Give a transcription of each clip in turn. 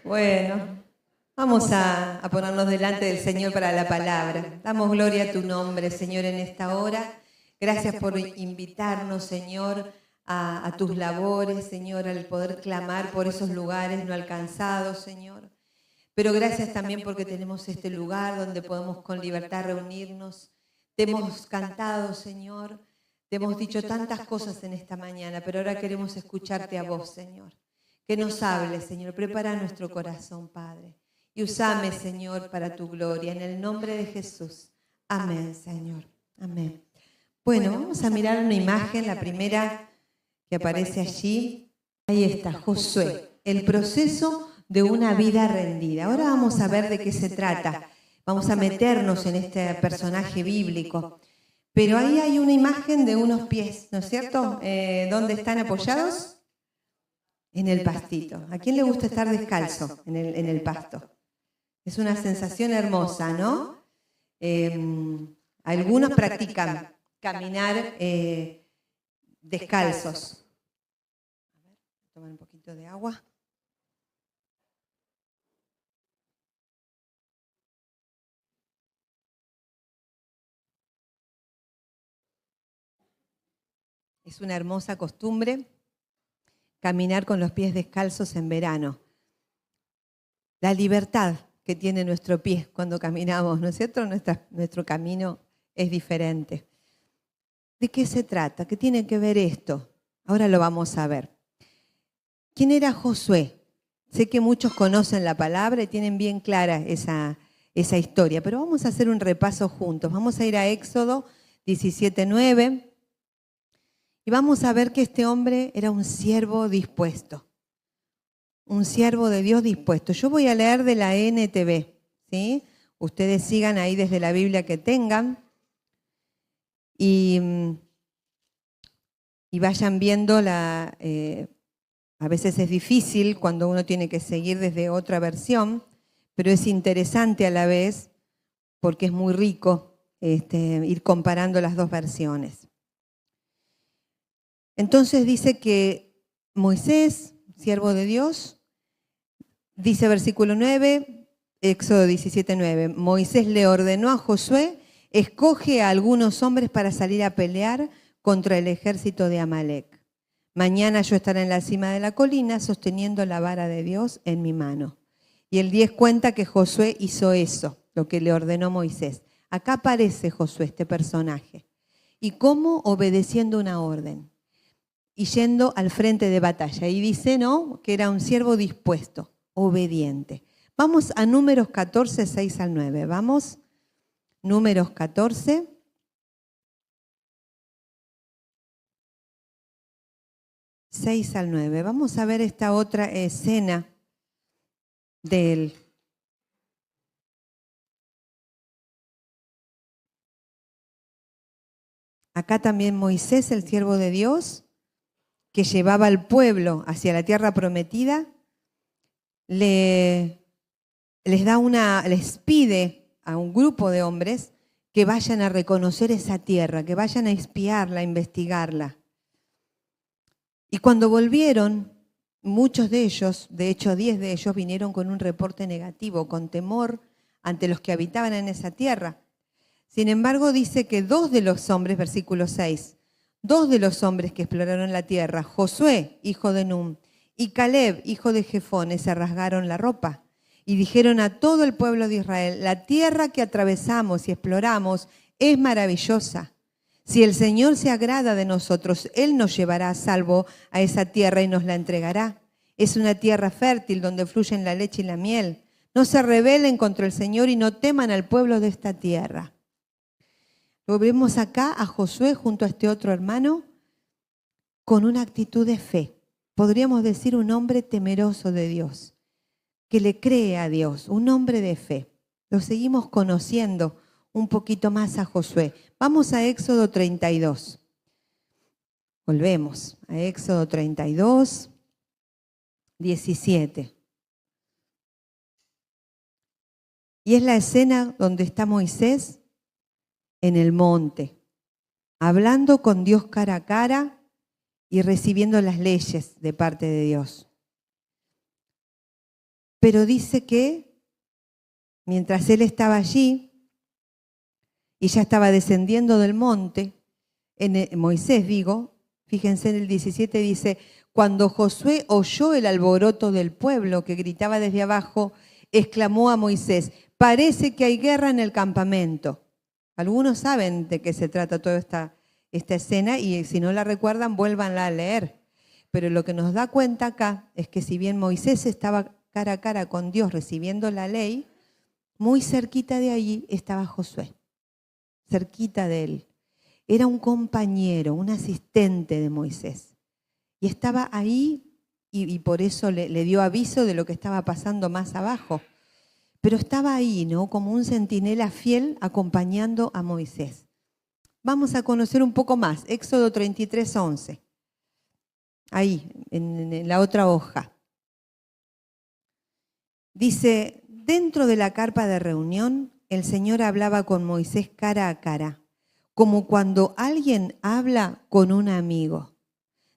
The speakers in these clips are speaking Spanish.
Bueno, vamos a ponernos delante del Señor para la palabra. Damos gloria a tu nombre, Señor, en esta hora. Gracias por invitarnos, Señor, a tus labores, Señor, al poder clamar por esos lugares no alcanzados, Señor. Pero gracias también porque tenemos este lugar donde podemos con libertad reunirnos. Te hemos cantado, Señor, te hemos dicho tantas cosas en esta mañana, pero ahora queremos escucharte a vos, Señor. Que nos hables, Señor. Prepara nuestro corazón, Padre. Y usame, Señor, para tu gloria. En el nombre de Jesús. Amén, Señor. Amén. Bueno, vamos a mirar una imagen, la primera que aparece allí. Ahí está, Josué. El proceso de una vida rendida. Ahora vamos a ver de qué se trata. Vamos a meternos en este personaje bíblico. Pero ahí hay una imagen de unos pies, ¿no es cierto? ¿Dónde están apoyados? En el pastito. ¿A quién le gusta estar descalzo en el pasto? Es una sensación hermosa, ¿no? Algunos practican caminar descalzos. A ver, tomar un poquito de agua. Es una hermosa costumbre caminar con los pies descalzos en verano. La libertad que tiene nuestro pie cuando caminamos, ¿no es cierto? Nuestro camino es diferente. ¿De qué se trata? ¿Qué tiene que ver esto? Ahora lo vamos a ver. ¿Quién era Josué? Sé que muchos conocen la palabra y tienen bien clara esa historia, pero vamos a hacer un repaso juntos. Vamos a ir a Éxodo 17:9 y vamos a ver que este hombre era un siervo dispuesto. Un siervo de Dios dispuesto. Yo voy a leer de la NTV, ¿sí? Ustedes sigan ahí desde la Biblia que tengan y vayan viendo a veces es difícil cuando uno tiene que seguir desde otra versión, pero es interesante a la vez porque es muy rico ir comparando las dos versiones. Entonces dice que Moisés, siervo de Dios, dice versículo 9, Éxodo 17:9, Moisés le ordenó a Josué, escoge a algunos hombres para salir a pelear contra el ejército de Amalec. Mañana yo estaré en la cima de la colina sosteniendo la vara de Dios en mi mano. Y el 10 cuenta que Josué hizo eso, lo que le ordenó Moisés. Acá aparece Josué, este personaje. ¿Y cómo? Obedeciendo una orden y yendo al frente de batalla. Y dice, ¿no?, que era un siervo dispuesto, obediente. Vamos a Números 14, 6 al 9. Vamos, Números 14. 6 al 9. Vamos a ver esta otra escena de él. Acá también Moisés, el siervo de Dios, que llevaba al pueblo hacia la tierra prometida, les pide a un grupo de hombres que vayan a reconocer esa tierra, que vayan a espiarla, a investigarla. Y cuando volvieron, muchos de ellos, de hecho 10 de ellos, vinieron con un reporte negativo, con temor ante los que habitaban en esa tierra. Sin embargo, dice que 2 de los hombres, versículo 6, 2 de los hombres que exploraron la tierra, Josué, hijo de Nun, y Caleb, hijo de Jefone, se rasgaron la ropa y dijeron a todo el pueblo de Israel, la tierra que atravesamos y exploramos es maravillosa. Si el Señor se agrada de nosotros, Él nos llevará a salvo a esa tierra y nos la entregará. Es una tierra fértil donde fluyen la leche y la miel. No se rebelen contra el Señor y no teman al pueblo de esta tierra. Lo vemos acá a Josué junto a este otro hermano con una actitud de fe. Podríamos decir un hombre temeroso de Dios, que le cree a Dios, un hombre de fe. Lo seguimos conociendo un poquito más a Josué. Vamos a Éxodo 32. Volvemos a Éxodo 32, 17. Y es la escena donde está Moisés en el monte, hablando con Dios cara a cara y recibiendo las leyes de parte de Dios. Pero dice que mientras él estaba allí y ya estaba descendiendo del monte, Moisés digo, fíjense en el 17 dice, cuando Josué oyó el alboroto del pueblo que gritaba desde abajo, exclamó a Moisés, parece que hay guerra en el campamento. Algunos saben de qué se trata toda esta escena y si no la recuerdan, vuélvanla a leer. Pero lo que nos da cuenta acá es que si bien Moisés estaba cara a cara con Dios recibiendo la ley, muy cerquita de allí estaba Josué, cerquita de él. Era un compañero, un asistente de Moisés. Y estaba ahí y por eso le dio aviso de lo que estaba pasando más abajo. Pero estaba ahí, ¿no? Como un centinela fiel acompañando a Moisés. Vamos a conocer un poco más. Éxodo 33:11. Ahí, en la otra hoja. Dice, dentro de la carpa de reunión, el Señor hablaba con Moisés cara a cara, como cuando alguien habla con un amigo.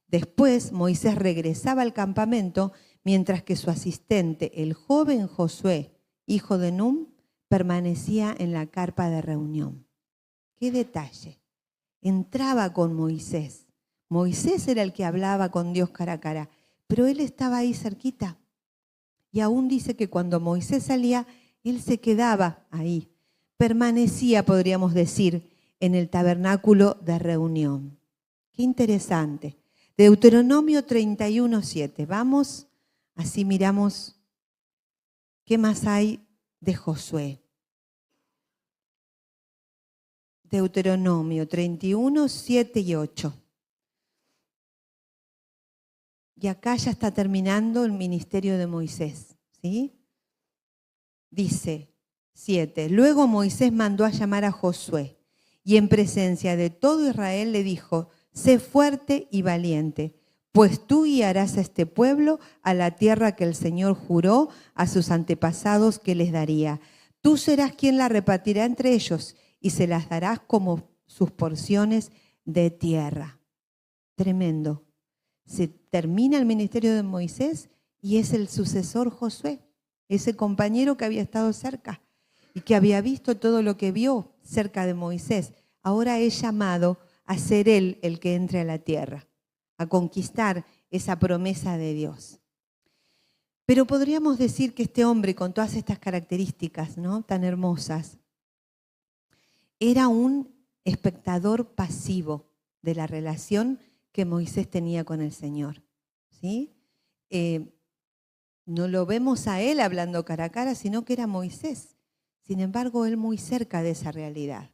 Después, Moisés regresaba al campamento, mientras que su asistente, el joven Josué, hijo de Nun, permanecía en la carpa de reunión. ¡Qué detalle! Entraba con Moisés. Moisés era el que hablaba con Dios cara a cara, pero él estaba ahí cerquita. Y aún dice que cuando Moisés salía, él se quedaba ahí. Permanecía, podríamos decir, en el tabernáculo de reunión. Qué interesante. Deuteronomio 31:7. Vamos, así miramos qué más hay de Josué. Deuteronomio 31:7 y 8. Y acá ya está terminando el ministerio de Moisés, ¿sí? Dice 7. Luego Moisés mandó a llamar a Josué y en presencia de todo Israel le dijo, sé fuerte y valiente, pues tú guiarás a este pueblo a la tierra que el Señor juró a sus antepasados que les daría. Tú serás quien la repartirá entre ellos y se las darás como sus porciones de tierra. Tremendo. Se termina el ministerio de Moisés y es el sucesor Josué, ese compañero que había estado cerca y que había visto todo lo que vio cerca de Moisés. Ahora es llamado a ser él el que entre a la tierra, a conquistar esa promesa de Dios. Pero podríamos decir que este hombre con todas estas características, ¿no?, tan hermosas, era un espectador pasivo de la relación que Moisés tenía con el Señor, ¿sí? No lo vemos a él hablando cara a cara, sino que era Moisés. Sin embargo, él muy cerca de esa realidad.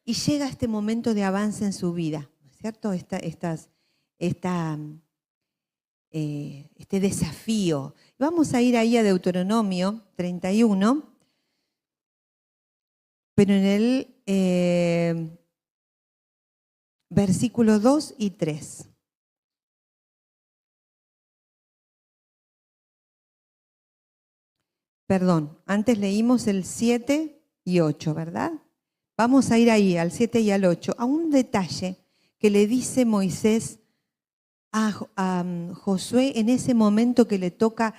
Y llega este momento de avance en su vida, ¿no es cierto? Este desafío. Vamos a ir ahí a Deuteronomio 31, pero en el versículos 2 y 3. Perdón, antes leímos el 7 y 8, ¿verdad? Vamos a ir ahí, al 7 y al 8, a un detalle que le dice Moisés a Josué en ese momento que le toca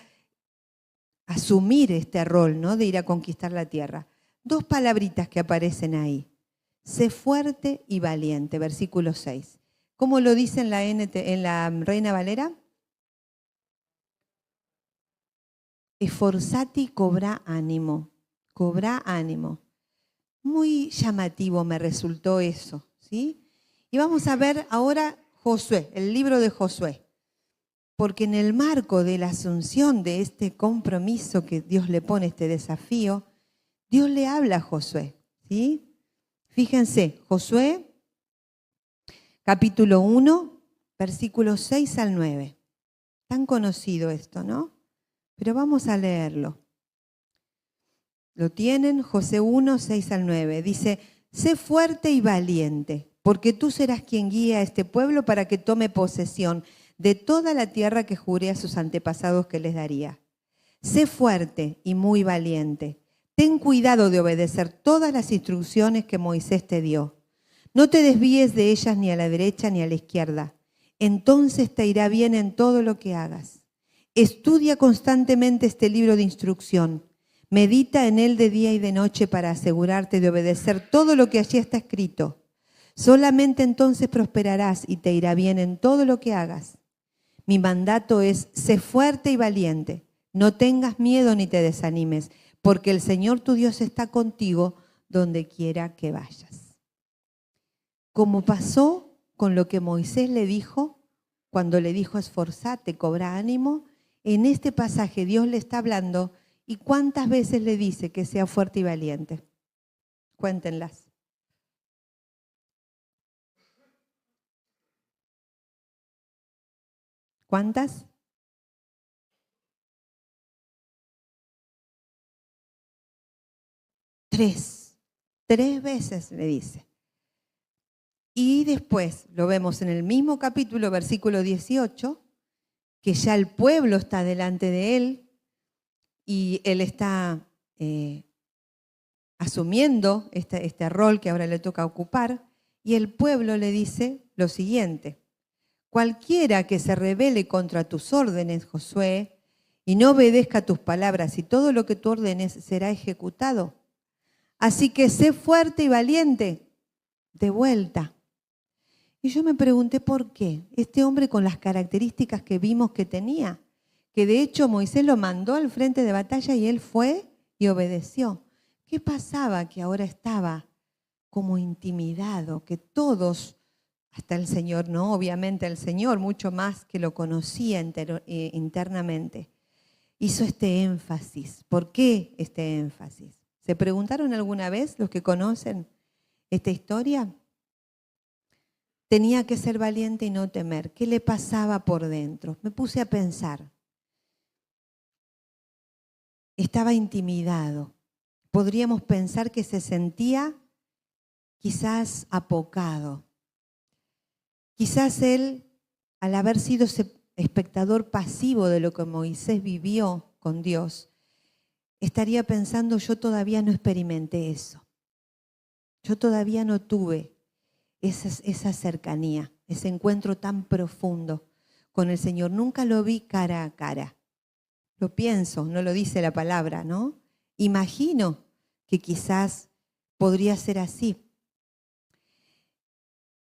asumir este rol, ¿no?, de ir a conquistar la tierra. Dos palabritas que aparecen ahí. Sé fuerte y valiente, versículo 6. ¿Cómo lo dice en la Reina Valera? Esforzati, cobra ánimo, cobra ánimo. Muy llamativo me resultó eso, ¿sí? Y vamos a ver ahora Josué, el libro de Josué. Porque en el marco de la asunción de este compromiso que Dios le pone, este desafío, Dios le habla a Josué, ¿sí? Fíjense, Josué, capítulo 1, versículos 6 al 9. Tan conocido esto, ¿no? Pero vamos a leerlo. ¿Lo tienen? Josué 1, 6 al 9. Dice, sé fuerte y valiente, porque tú serás quien guía a este pueblo para que tome posesión de toda la tierra que juré a sus antepasados que les daría. Sé fuerte y muy valiente. Ten cuidado de obedecer todas las instrucciones que Moisés te dio. No te desvíes de ellas ni a la derecha ni a la izquierda. Entonces te irá bien en todo lo que hagas. Estudia constantemente este libro de instrucción. Medita en él de día y de noche para asegurarte de obedecer todo lo que allí está escrito. Solamente entonces prosperarás y te irá bien en todo lo que hagas. Mi mandato es: sé fuerte y valiente. No tengas miedo ni te desanimes, porque el Señor tu Dios está contigo donde quiera que vayas. Como pasó con lo que Moisés le dijo, cuando le dijo: esforzate, cobra ánimo, en este pasaje Dios le está hablando. ¿Y cuántas veces le dice que sea fuerte y valiente? Cuéntenlas. ¿Cuántas? 3. 3 veces le dice. Y después lo vemos en el mismo capítulo, versículo 18, que ya el pueblo está delante de él y él está asumiendo este rol que ahora le toca ocupar, y el pueblo le dice lo siguiente: cualquiera que se rebele contra tus órdenes, Josué, y no obedezca tus palabras, y todo lo que tú ordenes será ejecutado. Así que sé fuerte y valiente. De vuelta. Y yo me pregunté por qué. Este hombre, con las características que vimos que tenía, que de hecho Moisés lo mandó al frente de batalla y él fue y obedeció. ¿Qué pasaba que ahora estaba como intimidado? Que todos, hasta el Señor, no, obviamente el Señor, mucho más que lo conocía internamente, hizo este énfasis. ¿Por qué este énfasis? ¿Se preguntaron alguna vez los que conocen esta historia? Tenía que ser valiente y no temer. ¿Qué le pasaba por dentro? Me puse a pensar. Estaba intimidado. Podríamos pensar que se sentía quizás apocado. Quizás él, al haber sido espectador pasivo de lo que Moisés vivió con Dios, estaría pensando: yo todavía no experimenté eso. Yo todavía no tuve esa cercanía, ese encuentro tan profundo con el Señor. Nunca lo vi cara a cara. Lo pienso, no lo dice la palabra, ¿no? Imagino que quizás podría ser así.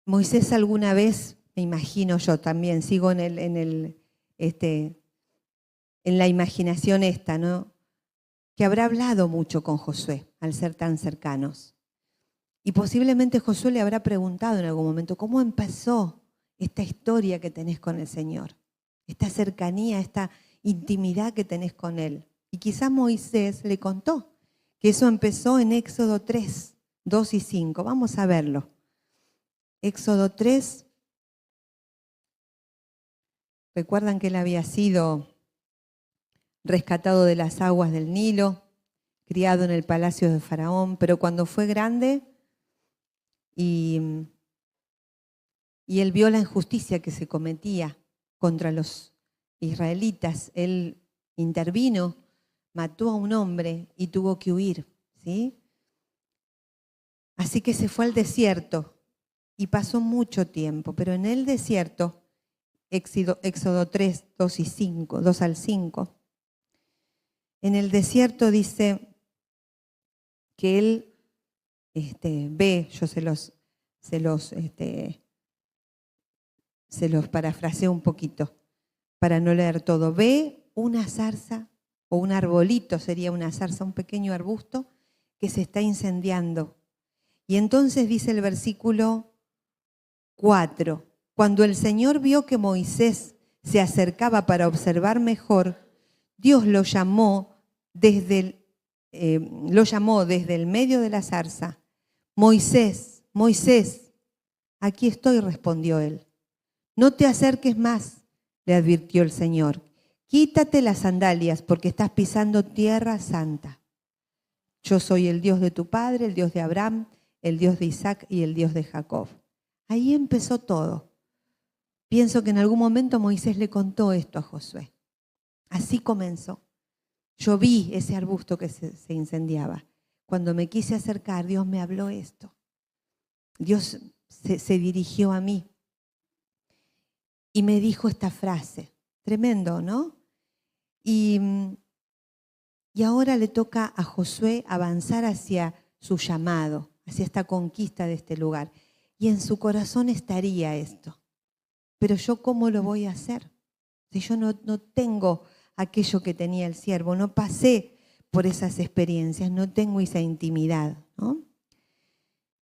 Moisés alguna vez, me imagino yo también, sigo en la imaginación esta, ¿no? Que habrá hablado mucho con Josué al ser tan cercanos. Y posiblemente Josué le habrá preguntado en algún momento: ¿cómo empezó esta historia que tenés con el Señor? Esta cercanía, esta intimidad que tenés con Él. Y quizás Moisés le contó que eso empezó en Éxodo 3, 2 y 5. Vamos a verlo. Éxodo 3. Recuerdan que él había sido rescatado de las aguas del Nilo, criado en el palacio de Faraón, pero cuando fue grande y él vio la injusticia que se cometía contra los israelitas, él intervino, mató a un hombre y tuvo que huir, ¿sí? Así que se fue al desierto y pasó mucho tiempo, pero en el desierto, Éxodo 3, 2 y 5, 2 al 5, en el desierto dice que él ve, yo se los parafraseo un poquito para no leer todo. Ve una zarza, o un arbolito, sería una zarza, un pequeño arbusto que se está incendiando. Y entonces dice el versículo 4, cuando el Señor vio que Moisés se acercaba para observar mejor, Dios lo llamó desde el medio de la zarza. Moisés, Moisés, aquí estoy, respondió él. No te acerques más, le advirtió el Señor. Quítate las sandalias porque estás pisando tierra santa. Yo soy el Dios de tu padre, el Dios de Abraham, el Dios de Isaac y el Dios de Jacob. Ahí empezó todo. Pienso que en algún momento Moisés le contó esto a Josué. Así comenzó. Yo vi ese arbusto que se incendiaba. Cuando me quise acercar, Dios me habló esto. Dios se dirigió a mí y me dijo esta frase. Tremendo, ¿no? Y, y ahora le toca a Josué avanzar hacia su llamado, hacia esta conquista de este lugar. Y en su corazón estaría esto. Pero yo, ¿cómo lo voy a hacer? Si yo no tengo aquello que tenía el siervo, no pasé por esas experiencias, no tengo esa intimidad, ¿no?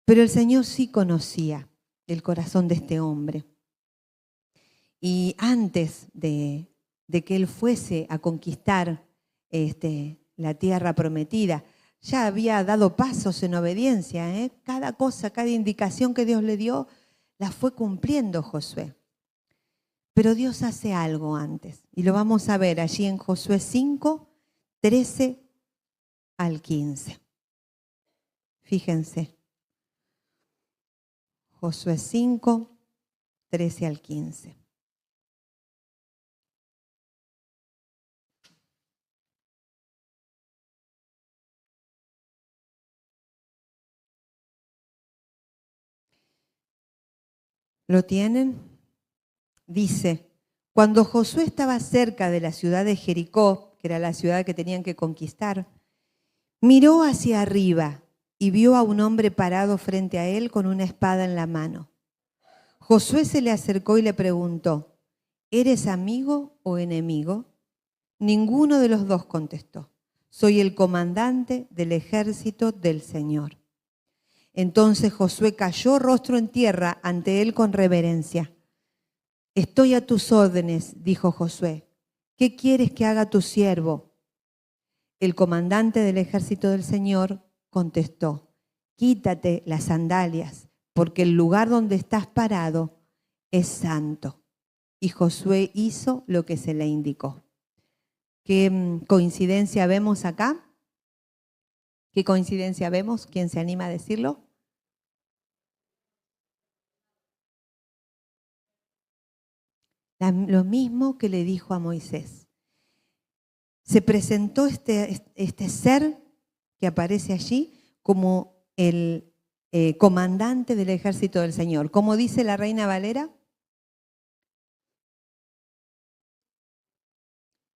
Pero el Señor sí conocía el corazón de este hombre. Y antes de que él fuese a conquistar la tierra prometida, ya había dado pasos en obediencia, ¿eh? Cada cosa, cada indicación que Dios le dio, la fue cumpliendo Josué. Pero Dios hace algo antes, y lo vamos a ver allí en Josué 5, 13 al 15. Fíjense, Josué 5, 13 al 15. ¿Lo tienen? Dice, cuando Josué estaba cerca de la ciudad de Jericó, que era la ciudad que tenían que conquistar, miró hacia arriba y vio a un hombre parado frente a él con una espada en la mano. Josué se le acercó y le preguntó, ¿eres amigo o enemigo? Ninguno de los dos contestó, soy el comandante del ejército del Señor. Entonces Josué cayó rostro en tierra ante él con reverencia. Estoy a tus órdenes, dijo Josué. ¿Qué quieres que haga tu siervo? El comandante del ejército del Señor contestó, quítate las sandalias, porque el lugar donde estás parado es santo. Y Josué hizo lo que se le indicó. ¿Qué coincidencia vemos acá? ¿Qué coincidencia vemos? ¿Quién se anima a decirlo? Lo mismo que le dijo a Moisés. Se presentó este ser que aparece allí como el comandante del ejército del Señor. ¿Cómo dice la Reina Valera?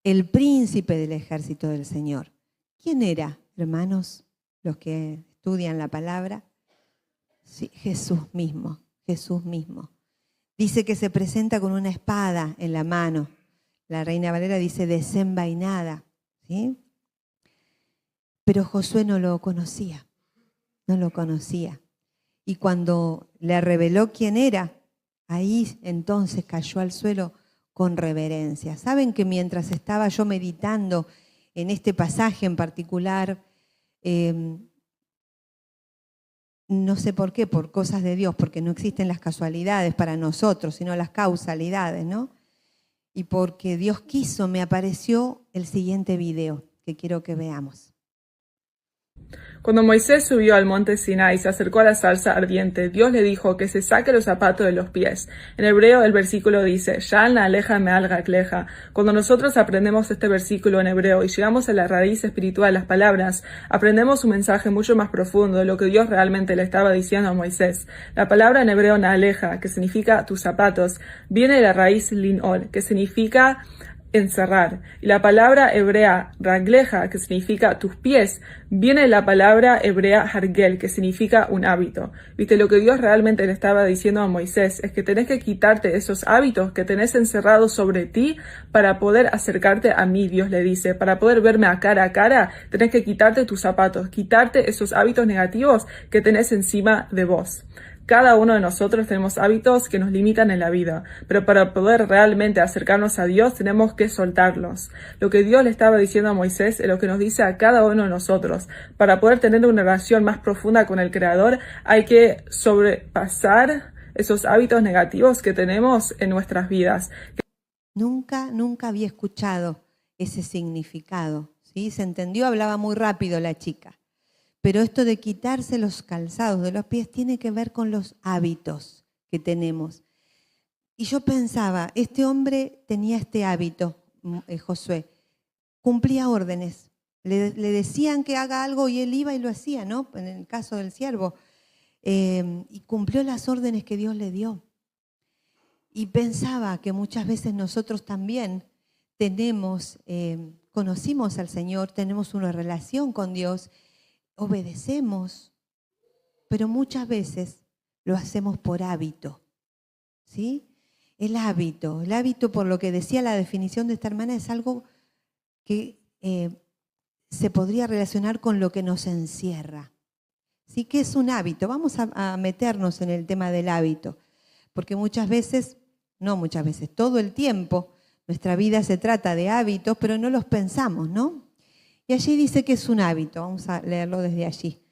El príncipe del ejército del Señor. ¿Quién era, hermanos, los que estudian la palabra? Sí, Jesús mismo, Jesús mismo. Dice que se presenta con una espada en la mano. La Reina Valera dice desenvainada, ¿sí? Pero Josué no lo conocía, no lo conocía. Y cuando le reveló quién era, ahí entonces cayó al suelo con reverencia. ¿Saben que mientras estaba yo meditando en este pasaje en particular, no sé por qué, por cosas de Dios, porque no existen las casualidades para nosotros, sino las causalidades, ¿no? Y porque Dios quiso, me apareció el siguiente video que quiero que veamos. Cuando Moisés subió al monte Sinai y se acercó a la zarza ardiente, Dios le dijo que se saque los zapatos de los pies. En hebreo el versículo dice, Sha'al na'aleja me'al ragleja. Cuando nosotros aprendemos este versículo en hebreo y llegamos a la raíz espiritual de las palabras, aprendemos un mensaje mucho más profundo de lo que Dios realmente le estaba diciendo a Moisés. La palabra en hebreo na'aleja, que significa tus zapatos, viene de la raíz linol, que significa encerrar. Y la palabra hebrea ragleja, que significa tus pies, viene de la palabra hebrea hargel, que significa un hábito. Viste, lo que Dios realmente le estaba diciendo a Moisés es que tenés que quitarte esos hábitos que tenés encerrados sobre ti para poder acercarte a mí, Dios le dice. Para poder verme a cara, tenés que quitarte tus zapatos, quitarte esos hábitos negativos que tenés encima de vos. Cada uno de nosotros tenemos hábitos que nos limitan en la vida, pero para poder realmente acercarnos a Dios tenemos que soltarlos. Lo que Dios le estaba diciendo a Moisés es lo que nos dice a cada uno de nosotros. Para poder tener una relación más profunda con el Creador hay que sobrepasar esos hábitos negativos que tenemos en nuestras vidas. Nunca había escuchado ese significado, ¿sí? Se entendió, hablaba muy rápido la chica. Pero esto de quitarse los calzados de los pies tiene que ver con los hábitos que tenemos. Y yo pensaba, este hombre tenía este hábito, Josué, cumplía órdenes. Le decían que haga algo y él iba y lo hacía, ¿no? En el caso del siervo. Y cumplió las órdenes que Dios le dio. Y pensaba que muchas veces nosotros también tenemos conocimos al Señor, tenemos una relación con Dios, obedecemos, pero muchas veces lo hacemos por hábito, ¿sí? El hábito, por lo que decía la definición de esta hermana, es algo que se podría relacionar con lo que nos encierra. ¿Sí? ¿Qué es un hábito? Vamos a meternos en el tema del hábito, porque muchas veces, no muchas veces, todo el tiempo, nuestra vida se trata de hábitos, pero no los pensamos, ¿no? Y allí dice que es un hábito, vamos a leerlo desde allí.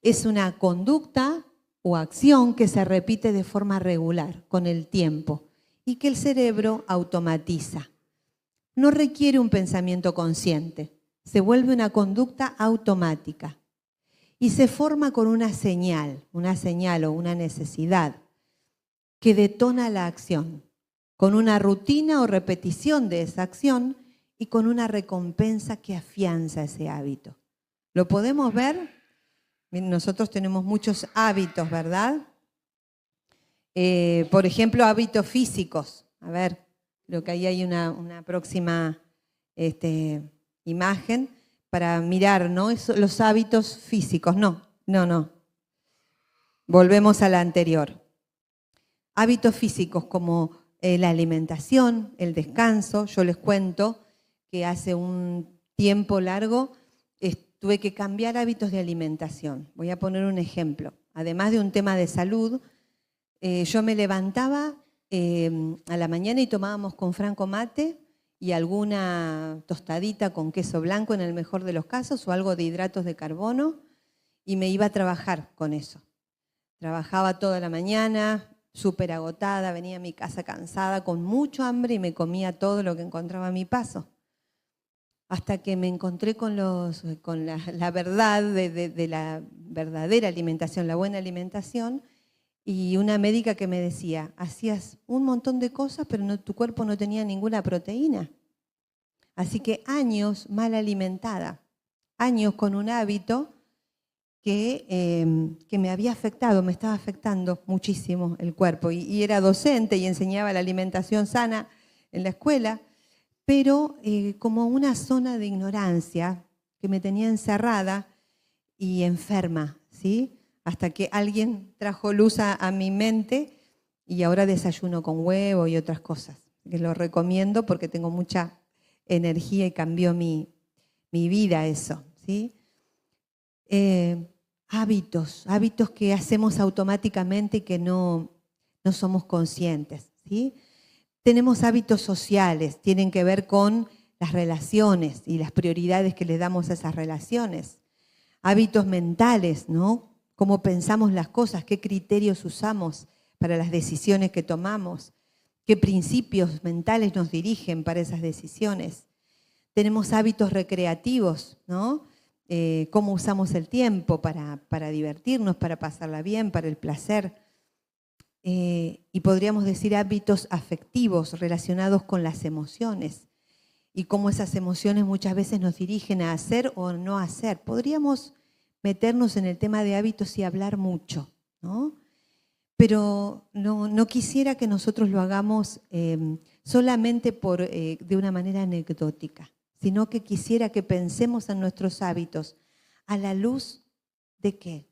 Es una conducta o acción que se repite de forma regular, con el tiempo, y que el cerebro automatiza. No requiere un pensamiento consciente, se vuelve una conducta automática y se forma con una señal o una necesidad que detona la acción, con una rutina o repetición de esa acción y con una recompensa que afianza ese hábito. ¿Lo podemos ver? Nosotros tenemos muchos hábitos, ¿verdad? Por ejemplo, hábitos físicos. A ver, creo que ahí hay una próxima imagen para mirar, ¿no? Los hábitos físicos. No. Volvemos a la anterior. Hábitos físicos como la alimentación, el descanso. Yo les cuento que hace un tiempo largo tuve que cambiar hábitos de alimentación. Voy a poner un ejemplo. Además de un tema de salud, yo me levantaba a la mañana y tomábamos con Franco mate y alguna tostadita con queso blanco en el mejor de los casos o algo de hidratos de carbono y me iba a trabajar con eso. Trabajaba toda la mañana, súper agotada, venía a mi casa cansada, con mucho hambre y me comía todo lo que encontraba a mi paso. Hasta que me encontré con la verdad de la verdadera alimentación, la buena alimentación, y una médica que me decía, hacías un montón de cosas, pero tu cuerpo no tenía ninguna proteína. Así que años mal alimentada, años con un hábito que me había afectado, me estaba afectando muchísimo el cuerpo. Y era docente y enseñaba la alimentación sana en la escuela, pero como una zona de ignorancia que me tenía encerrada y enferma, ¿sí? Hasta que alguien trajo luz a mi mente y ahora desayuno con huevo y otras cosas, que lo recomiendo porque tengo mucha energía y cambió mi vida eso, ¿sí? Hábitos que hacemos automáticamente y que no somos conscientes, ¿sí? Tenemos hábitos sociales, tienen que ver con las relaciones y las prioridades que le damos a esas relaciones. Hábitos mentales, ¿no? Cómo pensamos las cosas, qué criterios usamos para las decisiones que tomamos, qué principios mentales nos dirigen para esas decisiones. Tenemos hábitos recreativos, ¿no? Cómo usamos el tiempo para divertirnos, para pasarla bien, para el placer. Y podríamos decir hábitos afectivos relacionados con las emociones y cómo esas emociones muchas veces nos dirigen a hacer o no hacer. Podríamos meternos en el tema de hábitos y hablar mucho, ¿no? Pero no quisiera que nosotros lo hagamos solamente de una manera anecdótica, sino que quisiera que pensemos en nuestros hábitos a la luz ¿de qué?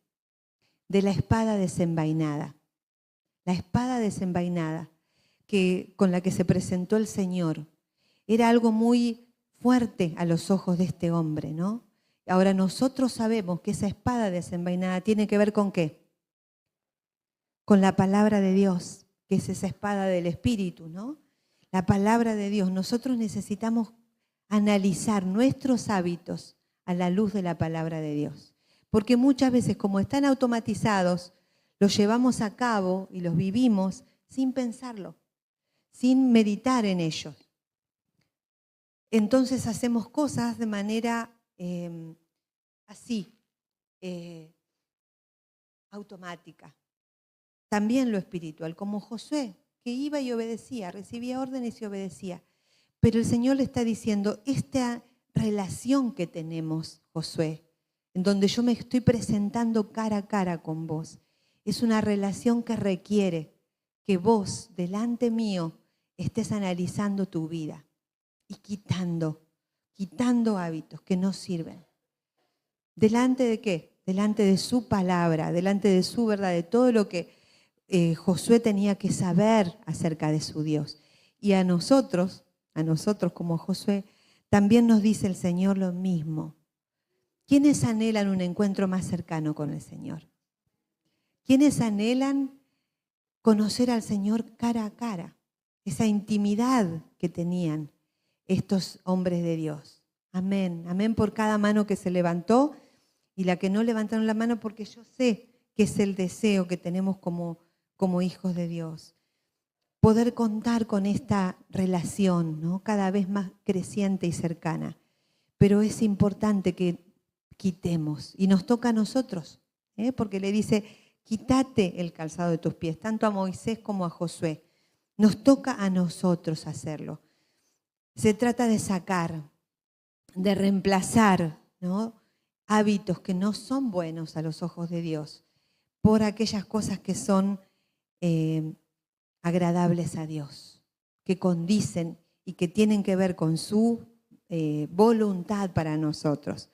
De la espada desenvainada. La espada desenvainada con la que se presentó el Señor. Era algo muy fuerte a los ojos de este hombre, ¿no? Ahora nosotros sabemos que esa espada desenvainada tiene que ver ¿con qué? Con la palabra de Dios, que es esa espada del Espíritu, ¿no? La palabra de Dios. Nosotros necesitamos analizar nuestros hábitos a la luz de la palabra de Dios. Porque muchas veces, como están automatizados, los llevamos a cabo y los vivimos sin pensarlo, sin meditar en ellos. Entonces hacemos cosas de manera así, automática. También lo espiritual, como Josué, que iba y obedecía, recibía órdenes y obedecía. Pero el Señor le está diciendo, esta relación que tenemos, Josué, en donde yo me estoy presentando cara a cara con vos, es una relación que requiere que vos, delante mío, estés analizando tu vida y quitando quitando hábitos que no sirven. ¿Delante de qué? Delante de su palabra, delante de su verdad, de todo lo que Josué tenía que saber acerca de su Dios. Y a nosotros como Josué, también nos dice el Señor lo mismo. ¿Quiénes anhelan un encuentro más cercano con el Señor? ¿Quiénes anhelan conocer al Señor cara a cara? Esa intimidad que tenían estos hombres de Dios. Amén. Amén por cada mano que se levantó y la que no levantaron la mano, porque yo sé que es el deseo que tenemos como hijos de Dios. Poder contar con esta relación, ¿no? Cada vez más creciente y cercana. Pero es importante que quitemos, y nos toca a nosotros, porque le dice, quítate el calzado de tus pies, tanto a Moisés como a Josué. Nos toca a nosotros hacerlo. Se trata de sacar, de reemplazar, ¿no?, hábitos que no son buenos a los ojos de Dios por aquellas cosas que son agradables a Dios, que condicen y que tienen que ver con su voluntad para nosotros.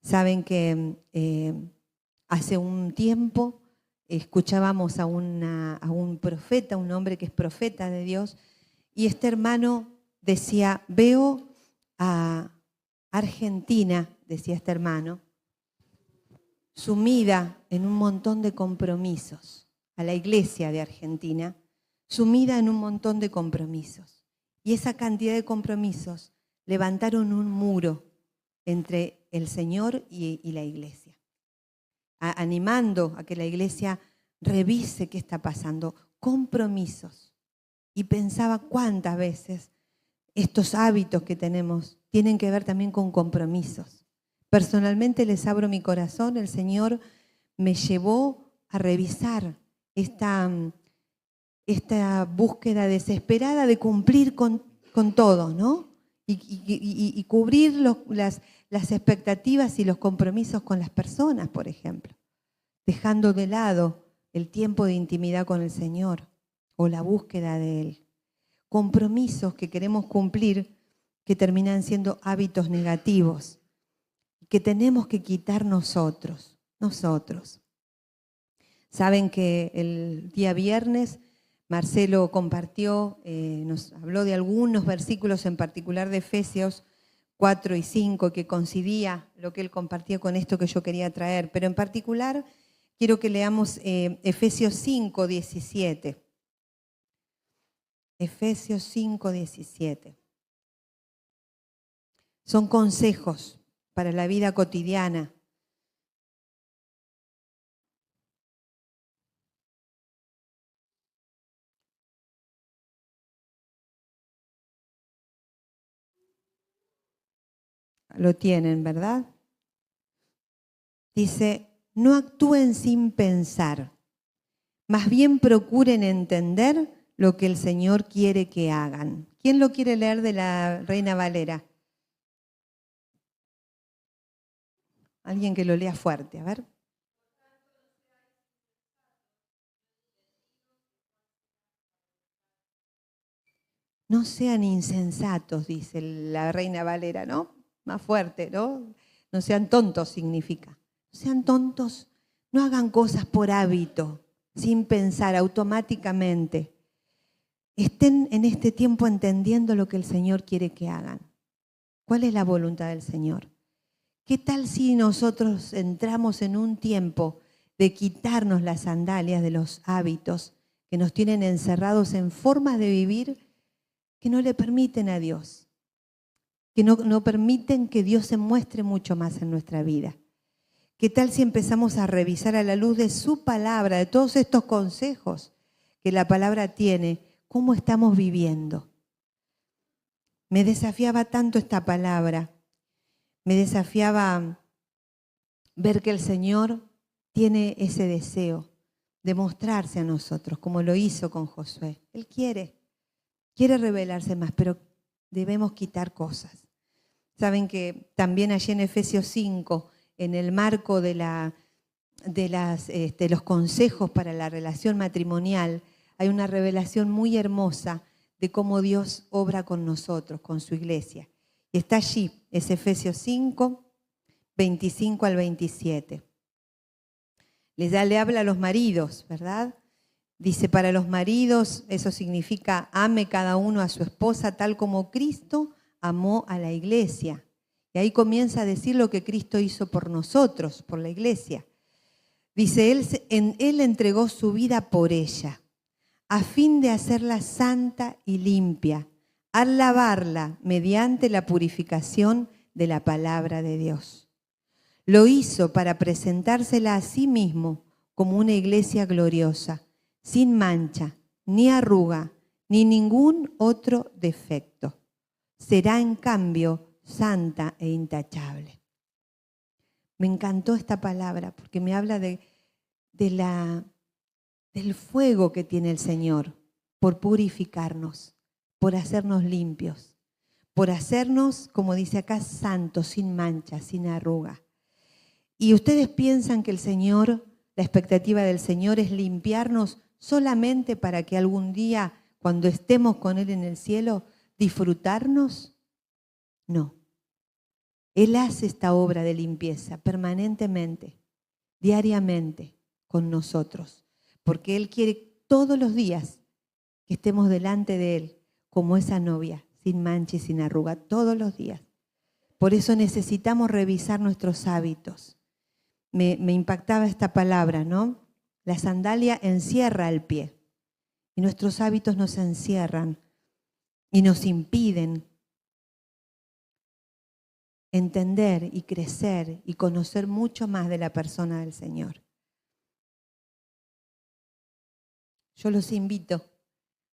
Saben que hace un tiempo escuchábamos a un profeta, un hombre que es profeta de Dios, y este hermano decía, veo a Argentina, decía este hermano, sumida en un montón de compromisos, a la iglesia de Argentina, sumida en un montón de compromisos. Y esa cantidad de compromisos levantaron un muro entre el Señor y la iglesia, animando a que la iglesia revise qué está pasando, compromisos. Y pensaba cuántas veces estos hábitos que tenemos tienen que ver también con compromisos. Personalmente les abro mi corazón, el Señor me llevó a revisar esta búsqueda desesperada de cumplir con todo, ¿no? Y cubrir las expectativas y los compromisos con las personas, por ejemplo, dejando de lado el tiempo de intimidad con el Señor o la búsqueda de Él. Compromisos que queremos cumplir que terminan siendo hábitos negativos, que tenemos que quitar nosotros. Saben que el día viernes Marcelo compartió, nos habló de algunos versículos en particular de Efesios 4 y 5, que coincidía lo que él compartía con esto que yo quería traer. Pero en particular quiero que leamos Efesios 5, 17. Efesios 5, 17. Son consejos para la vida cotidiana. Lo tienen, ¿verdad? Dice, no actúen sin pensar, más bien procuren entender lo que el Señor quiere que hagan. ¿Quién lo quiere leer de la Reina Valera? Alguien que lo lea fuerte, a ver. No sean insensatos, dice la Reina Valera, ¿no? Más fuerte, ¿no? No sean tontos significa. No sean tontos, no hagan cosas por hábito, sin pensar, automáticamente. Estén en este tiempo entendiendo lo que el Señor quiere que hagan. ¿Cuál es la voluntad del Señor? ¿Qué tal si nosotros entramos en un tiempo de quitarnos las sandalias de los hábitos que nos tienen encerrados en formas de vivir que no le permiten a Dios, que no permiten que Dios se muestre mucho más en nuestra vida? ¿Qué tal si empezamos a revisar a la luz de su palabra, de todos estos consejos que la palabra tiene, cómo estamos viviendo? Me desafiaba tanto esta palabra, me desafiaba ver que el Señor tiene ese deseo de mostrarse a nosotros, como lo hizo con Josué. Él quiere revelarse más, pero debemos quitar cosas. Saben que también allí en Efesios 5, en el marco de los consejos para la relación matrimonial, hay una revelación muy hermosa de cómo Dios obra con nosotros, con su iglesia. Y está allí, es Efesios 5, 25 al 27. Le habla a los maridos, ¿verdad? Dice, para los maridos, eso significa ame cada uno a su esposa tal como Cristo amó a la iglesia. Y ahí comienza a decir lo que Cristo hizo por nosotros, por la iglesia. Dice, Él entregó su vida por ella, a fin de hacerla santa y limpia, al lavarla mediante la purificación de la palabra de Dios. Lo hizo para presentársela a sí mismo como una iglesia gloriosa, sin mancha, ni arruga, ni ningún otro defecto. Será en cambio santa e intachable. Me encantó esta palabra porque me habla del fuego que tiene el Señor por purificarnos, por hacernos limpios, por hacernos, como dice acá, santos, sin mancha, sin arruga. Y ustedes piensan que el Señor, la expectativa del Señor es limpiarnos solamente para que algún día, cuando estemos con Él en el cielo, disfrutarnos. No. Él hace esta obra de limpieza permanentemente, diariamente, con nosotros, porque Él quiere todos los días que estemos delante de Él como esa novia, sin mancha y sin arruga, todos los días. Por eso necesitamos revisar nuestros hábitos. Me impactaba esta palabra, ¿no? La sandalia encierra el pie y nuestros hábitos nos encierran y nos impiden entender y crecer y conocer mucho más de la persona del Señor. Yo los invito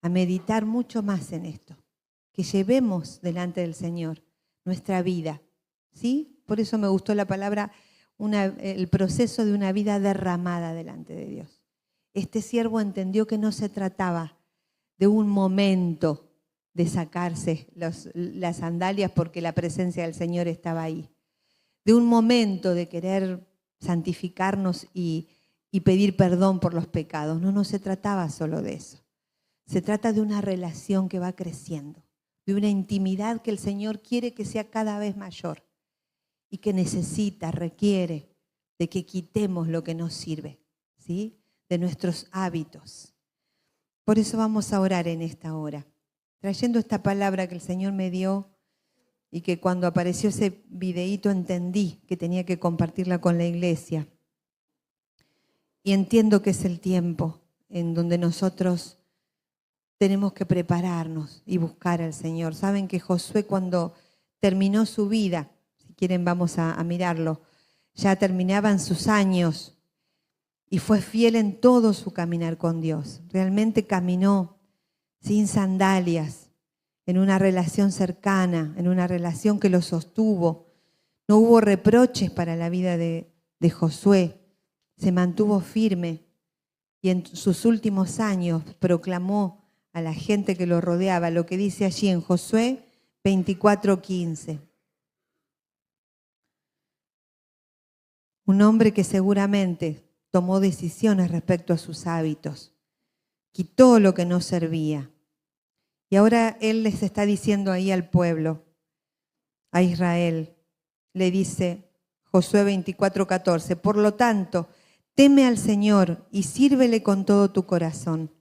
a meditar mucho más en esto, que llevemos delante del Señor nuestra vida, ¿sí? Por eso me gustó la palabra, el proceso de una vida derramada delante de Dios. Este siervo entendió que no se trataba de un momento de sacarse las sandalias porque la presencia del Señor estaba ahí, de un momento de querer santificarnos y pedir perdón por los pecados. No se trataba solo de eso. Se trata de una relación que va creciendo, de una intimidad que el Señor quiere que sea cada vez mayor y que requiere de que quitemos lo que nos sirve, ¿sí? De nuestros hábitos. Por eso vamos a orar en esta hora, trayendo esta palabra que el Señor me dio y que cuando apareció ese videíto entendí que tenía que compartirla con la iglesia. Y entiendo que es el tiempo en donde nosotros tenemos que prepararnos y buscar al Señor. Saben que Josué, cuando terminó su vida, si quieren vamos a mirarlo, ya terminaban sus años y fue fiel en todo su caminar con Dios. Realmente caminó sin sandalias, en una relación cercana, en una relación que lo sostuvo. No hubo reproches para la vida de Josué. Se mantuvo firme y en sus últimos años proclamó a la gente que lo rodeaba lo que dice allí en Josué 24:15. Un hombre que seguramente tomó decisiones respecto a sus hábitos, quitó lo que no servía. Y ahora él les está diciendo ahí al pueblo, a Israel, le dice Josué 24:14, por lo tanto, teme al Señor y sírvele con todo tu corazón.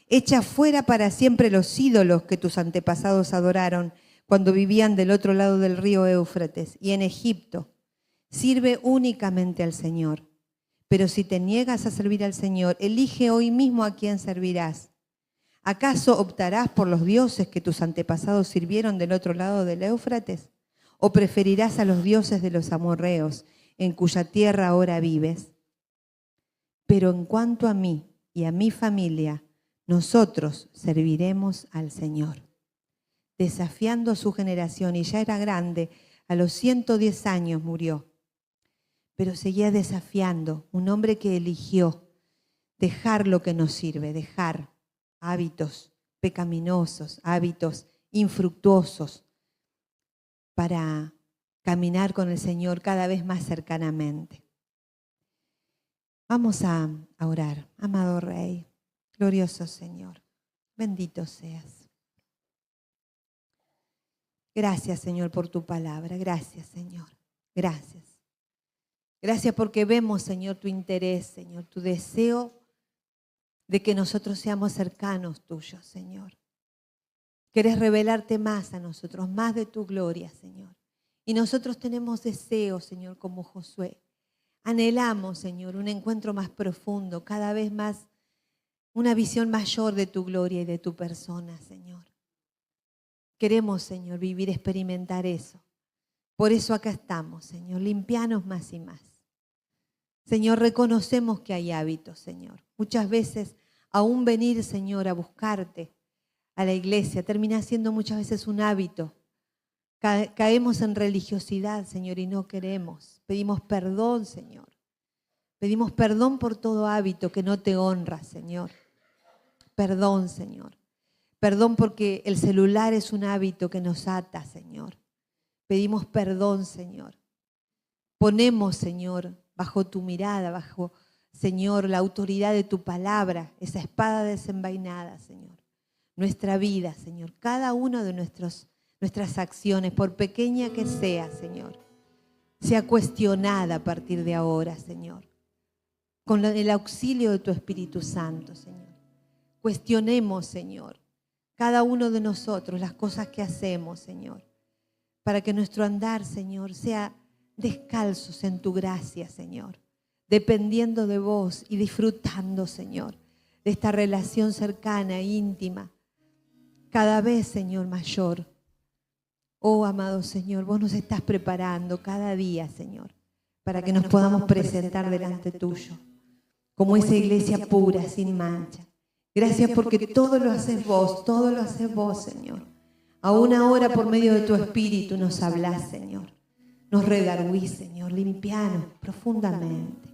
Echa fuera para siempre los ídolos que tus antepasados adoraron cuando vivían del otro lado del río Éufrates y en Egipto. Sirve únicamente al Señor. Pero si te niegas a servir al Señor, elige hoy mismo a quién servirás. ¿Acaso optarás por los dioses que tus antepasados sirvieron del otro lado del Éufrates? ¿O preferirás a los dioses de los amorreos, en cuya tierra ahora vives? Pero en cuanto a mí y a mi familia, nosotros serviremos al Señor. Desafiando a su generación, y ya era grande, a los 110 años murió, pero seguía desafiando, un hombre que eligió dejar lo que nos sirve, dejar hábitos pecaminosos, hábitos infructuosos, para caminar con el Señor cada vez más cercanamente. Vamos a orar. Amado Rey, glorioso Señor, bendito seas. Gracias, Señor, por tu palabra. Gracias, Señor. Gracias. Gracias porque vemos, Señor, tu interés, Señor, tu deseo de que nosotros seamos cercanos tuyos, Señor. Querés revelarte más a nosotros, más de tu gloria, Señor. Y nosotros tenemos deseos, Señor, como Josué. Anhelamos, Señor, un encuentro más profundo, cada vez más, una visión mayor de tu gloria y de tu persona, Señor. Queremos, Señor, vivir, experimentar eso. Por eso acá estamos, Señor, limpianos más y más. Señor, reconocemos que hay hábitos, Señor. Muchas veces, aún venir, Señor, a buscarte a la iglesia, termina siendo muchas veces un hábito. Caemos en religiosidad, Señor, y no queremos. Pedimos perdón, Señor. Pedimos perdón por todo hábito que no te honra, Señor. Perdón, Señor. Perdón porque el celular es un hábito que nos ata, Señor. Pedimos perdón, Señor. Ponemos, Señor, bajo tu mirada, bajo, Señor, la autoridad de tu palabra, esa espada desenvainada, Señor. Nuestra vida, Señor, cada una de nuestras acciones, por pequeña que sea, Señor, sea cuestionada a partir de ahora, Señor, con el auxilio de tu Espíritu Santo, Señor. Cuestionemos, Señor, cada uno de nosotros las cosas que hacemos, Señor, para que nuestro andar, Señor, sea descalzos en tu gracia, Señor, dependiendo de vos y disfrutando, Señor, de esta relación cercana e íntima, cada vez, Señor, mayor. Oh, amado Señor, vos nos estás preparando cada día, Señor, para que nos podamos presentar delante tuyo, como esa iglesia pura, sin mancha. Gracias porque todo lo haces vos, Señor. Aún ahora, por medio de tu Espíritu, nos hablás, Señor. Nos redarguís, Señor, limpianos profundamente.